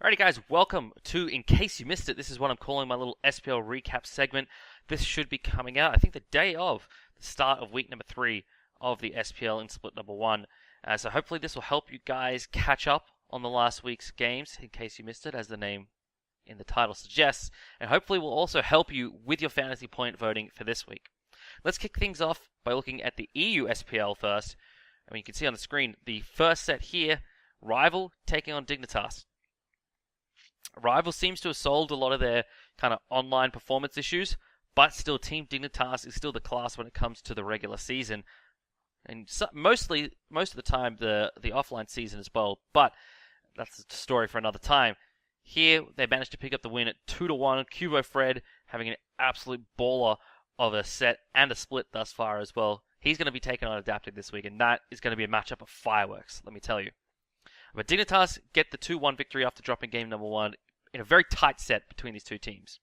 Alrighty guys, welcome to In Case You Missed It. This is what I'm calling my little SPL recap segment. This should be coming out, I think, the day of the start of week number 3 of the SPL in split number 1. So hopefully this will help you guys catch up on the last week's games, in case you missed it, as the name in the title suggests. And hopefully will also help you with your fantasy point voting for this week. Let's kick things off by looking at the EU SPL first. I mean, you can see on the screen the first set here, Rival taking on Dignitas. Rival seems to have solved a lot of their kind of online performance issues, but still Team Dignitas is still the class when it comes to the regular season. And most of the time the offline season as well, but that's a story for another time. Here, they managed to pick up the win at 2-1. Cubo Fred having an absolute baller of a set and a split thus far as well. He's going to be taking on Adapted this week, and that is going to be a matchup of fireworks, let me tell you. But Dignitas get the 2-1 victory after dropping game number 1 in a very tight set between these two teams.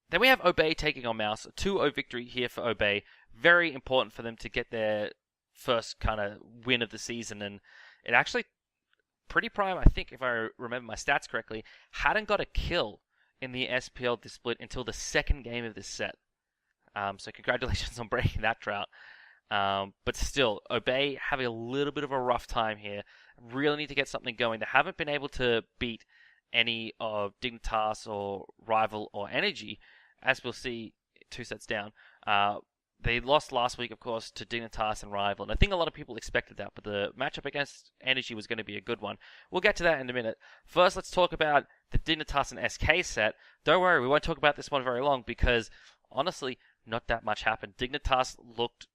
Then we have Obey taking on Mouse. A 2-0 victory here for Obey. Very important for them to get their first kind of win of the season. And it actually, pretty prime, I think, if I remember my stats correctly, hadn't got a kill in the SPL this split until the second game of this set. So congratulations on breaking that drought. But still, Obey having a little bit of a rough time here. Really need to get something going. They haven't been able to beat any of Dignitas or Rival or Energy, as we'll see 2 sets down. They lost last week, of course, to Dignitas and Rival, and I think a lot of people expected that, but the matchup against Energy was going to be a good one. We'll get to that in a minute. First, let's talk about the Dignitas and SK set. Don't worry, we won't talk about this one very long, because honestly, not that much happened. Dignitas looked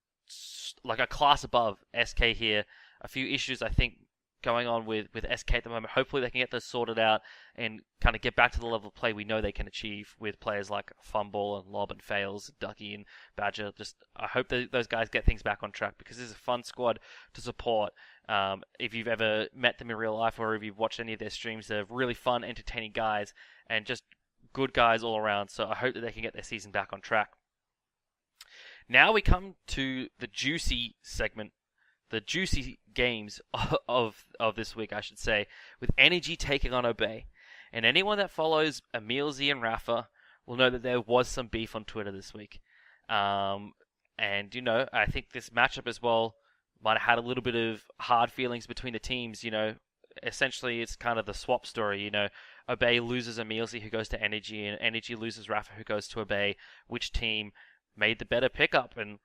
like a class above SK here. A few issues, I think, going on with SK at the moment. Hopefully they can get those sorted out and kind of get back to the level of play we know they can achieve with players like Fumble and Lob and Fails, Ducky and Badger. I hope that those guys get things back on track, because this is a fun squad to support. If you've ever met them in real life or if you've watched any of their streams, they're really fun, entertaining guys and just good guys all around. So I hope that they can get their season back on track. Now we come to the juicy segment, the juicy games of this week, I should say, with Energy taking on Obey. And anyone that follows Emil Z and Rafa will know that there was some beef on Twitter this week. And, you know, I think this matchup as well might have had a little bit of hard feelings between the teams. You know, essentially it's kind of the swap story. You know, Obey loses Emil Z, who goes to Energy, and Energy loses Rafa, who goes to Obey. Which team made the better pickup? And,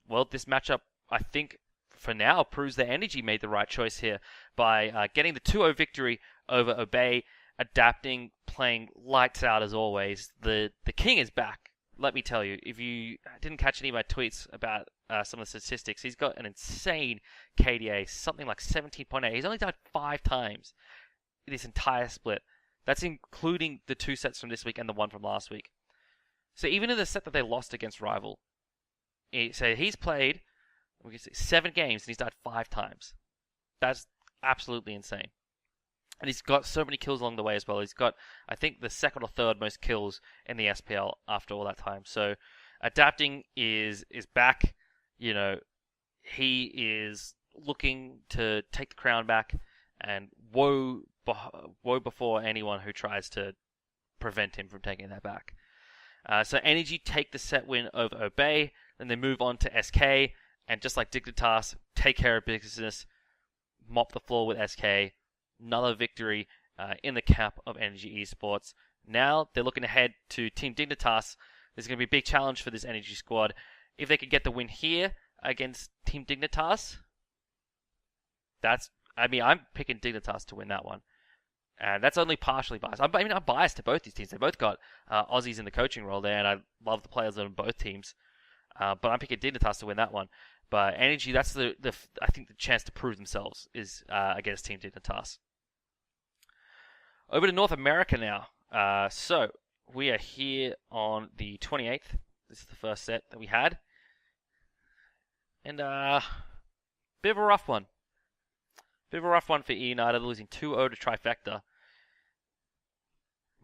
well, this matchup, I think, for now, proves that Energy made the right choice here by getting the 2-0 victory over Obey, adapting, playing lights out as always. The king is back, let me tell you. If you didn't catch any of my tweets about some of the statistics, he's got an insane KDA, something like 17.8. He's only died 5 times in this entire split. That's including the 2 sets from this week and the 1 from last week. So even in the set that they lost against Rival, so he's played, we can see, 7 games and he's died 5 times. That's absolutely insane. And he's got so many kills along the way as well. He's got, I think, the second or third most kills in the SPL after all that time. So adapting is back. You know, he is looking to take the crown back, and woe before anyone who tries to prevent him from taking that back. So Energy take the set win over Obey, then they move on to SK, and just like Dignitas, take care of business, mop the floor with SK. Another victory in the camp of Energy Esports. Now they're looking ahead to Team Dignitas. There's going to be a big challenge for this Energy squad. If they could get the win here against Team Dignitas, I'm picking Dignitas to win that one. And that's only partially biased. I'm biased to both these teams. They both got Aussies in the coaching role there, and I love the players on both teams. But I'm picking Dignitas to win that one. But Energy, that's I think the chance to prove themselves is against Team Dignitas. Over to North America now. So we are here on the 28th. This is the first set that we had. And bit of a rough one. Bit of a rough one for E United, losing 2-0 to Trifecta.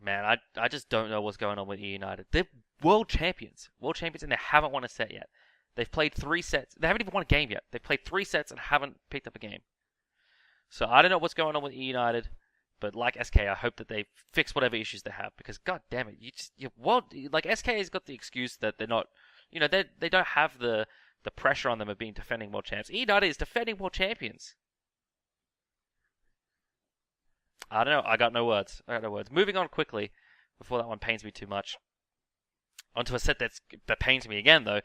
Man, I just don't know what's going on with E United. They're world champions, and they haven't won a set yet. They've played 3 sets. They haven't even won a game yet. They've played 3 sets and haven't picked up a game. So I don't know what's going on with E United. But like SK, I hope that they fix whatever issues they have, because god damn it, like SK has got the excuse that they're not, they don't have the pressure on them of being defending world champs. E-United is defending world champions. I don't know. I got no words. Moving on quickly before that one pains me too much. Onto a set that pains me again, though.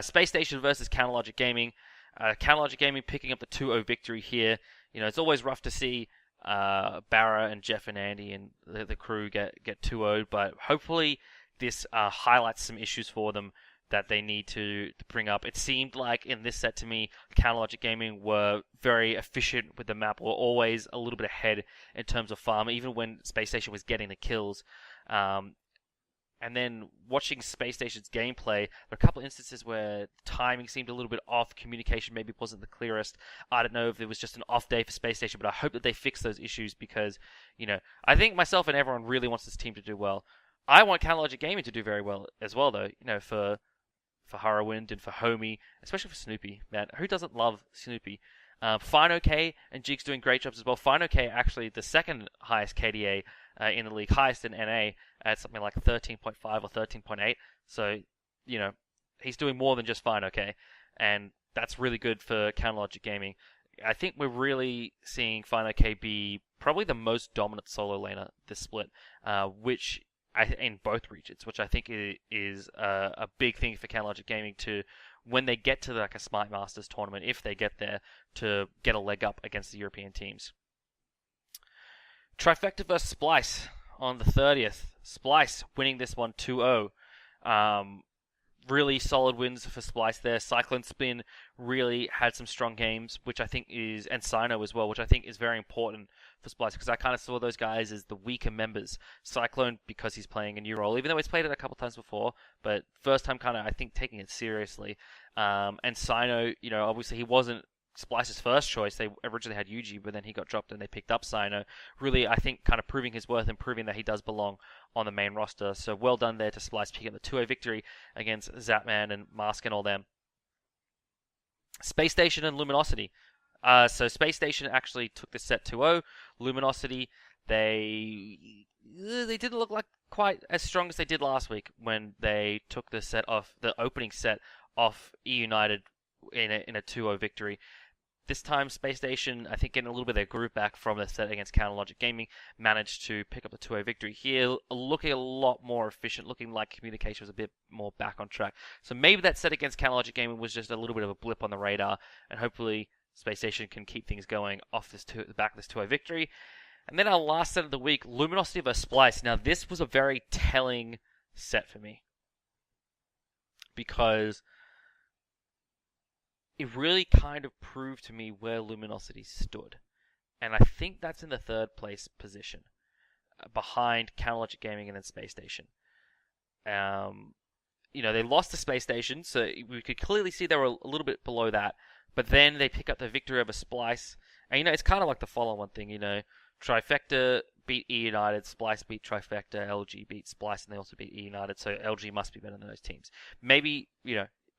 Space Station versus Counterlogic Gaming. Counterlogic Gaming picking up the 2-0 victory here. It's always rough to see Barra and Jeff and Andy and the crew get 2-0'd, but hopefully this highlights some issues for them that they need to bring up. It seemed like in this set to me, Counterlogic Gaming were very efficient with the map, or always a little bit ahead in terms of farm, even when Space Station was getting the kills. And then watching Space Station's gameplay, there are a couple of instances where timing seemed a little bit off, communication maybe wasn't the clearest. I don't know if it was just an off day for Space Station, but I hope that they fix those issues, because, I think myself and everyone really wants this team to do well. I want Counterlogic Gaming to do very well as well, though, for Harrowwind and for Homie, especially for Snoopy. Man, who doesn't love Snoopy? Fine OK and Jig's doing great jobs as well. Fine OK actually the second highest KDA in the league, highest in NA at something like 13.5 or 13.8. So, he's doing more than just Fine OK, and that's really good for Counterlogic Gaming. I think we're really seeing Fine OK be probably the most dominant solo laner this split, which in both regions, which I think is a big thing for Counterlogic Gaming to, when they get to like a Smite Masters tournament, if they get there, to get a leg up against the European teams. Trifecta versus Splice on the 30th. Splice winning this one 2-0. Really solid wins for Splice there. Cyclone Spin really had some strong games, which I think is, and Sino as well, which I think is very important for Splice, because I kind of saw those guys as the weaker members. Cyclone, because he's playing a new role, even though he's played it a couple times before, but first time kind of, I think, taking it seriously. And Sino, obviously he wasn't Splice's first choice. They originally had HughZ, but then he got dropped and they picked up Sino. Really, I think, kind of proving his worth and proving that he does belong on the main roster. So well done there to Splice, picking up the 2-0 victory against Zapman and Mask and all them. Space Station and Luminosity. So Space Station actually took the set 2-0. Luminosity, they didn't look like quite as strong as they did last week when they took the opening set off E-United in a 2-0 victory. This time, Space Station, I think, getting a little bit of their group back from the set against Counterlogic Gaming, managed to pick up the 2-0 victory here, looking a lot more efficient, looking like communication was a bit more back on track. So maybe that set against Counterlogic Gaming was just a little bit of a blip on the radar, and hopefully Space Station can keep things going off the back of this 2-0 victory. And then our last set of the week, Luminosity vs Splice. Now, this was a very telling set for me, because it really kind of proved to me where Luminosity stood. And I think that's in the third place position, behind Counterlogic Gaming and then Space Station. They lost to Space Station, so we could clearly see they were a little bit below that. But then they pick up the victory over Splice. And, it's kind of like the follow-on thing, Trifecta beat E-United, Splice beat Trifecta, LG beat Splice, and they also beat E-United, so LG must be better than those teams. Maybe,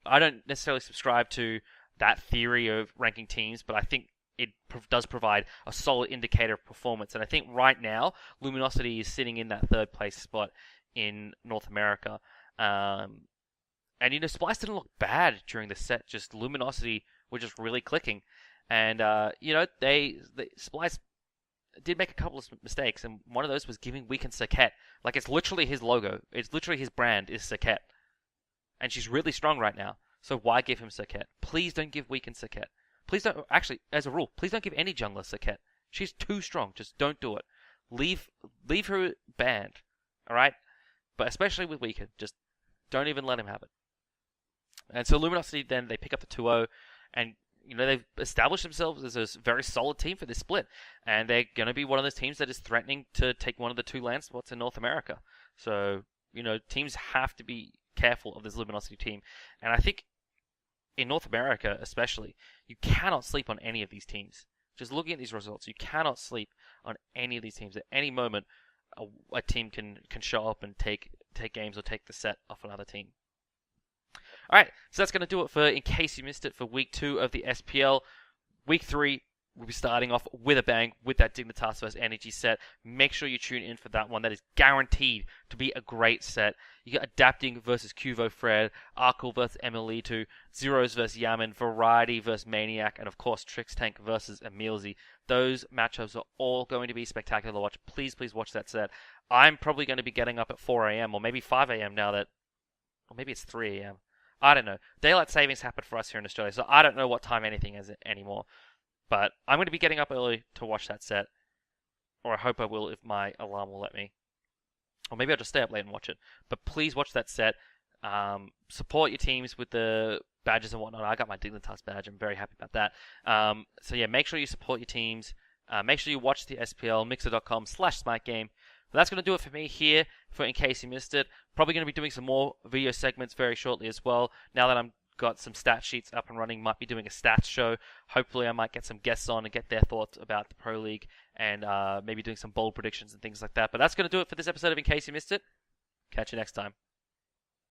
I don't necessarily subscribe to that theory of ranking teams, but I think it does provide a solid indicator of performance. And I think right now, Luminosity is sitting in that third place spot in North America. And, Splice didn't look bad during the set, just Luminosity were just really clicking. And, Splice did make a couple of mistakes, and one of those was giving Weekend Saket. Like, it's literally his logo. It's literally his brand is Saket. And she's really strong right now. So why give him Saket? Please don't give Weekend Saket. Please don't, actually, as a rule, please don't give any jungler Saket. She's too strong. Just don't do it. Leave her banned. Alright? But especially with Weekend, just don't even let him have it. And so Luminosity then, they pick up the 2-0, and they've established themselves as a very solid team for this split. And they're going to be one of those teams that is threatening to take one of the 2 land spots in North America. So, teams have to be careful of this Luminosity team. And I think in North America especially, you cannot sleep on any of these teams. Just looking at these results, you cannot sleep on any of these teams. At any moment, a team can show up and take games or take the set off another team. Alright, so that's going to do it for, in case you missed it, for week 2 of the SPL. Week 3, we'll be starting off with a bang with that Dignitas vs. Energy set. Make sure you tune in for that one. That is guaranteed to be a great set. You got Adapting versus Cuvo Fred, Arkle versus Emilitu, Zeros versus Yaman, Variety versus Maniac, and of course Trix Tank versus Emilzy. Those matchups are all going to be spectacular to watch. Please watch that set. I'm probably going to be getting up at 4 a.m. or maybe 5 a.m. now that, or maybe it's 3 a.m. I don't know. Daylight savings happened for us here in Australia, so I don't know what time anything is anymore. But I'm going to be getting up early to watch that set. Or I hope I will if my alarm will let me. Or maybe I'll just stay up late and watch it. But please watch that set. Support your teams with the badges and whatnot. I got my Dignitas badge. I'm very happy about that. So yeah, make sure you support your teams. Make sure you watch the SPL, mixer.com/SmiteGame. But that's going to do it for me here, for in case you missed it. Probably going to be doing some more video segments very shortly as well. Now that I'm got some stat sheets up and running, might be doing a stats show. Hopefully I might get some guests on and get their thoughts about the Pro League and maybe doing some bold predictions and things like that. But that's going to do it for this episode of In Case You Missed It. Catch you next time.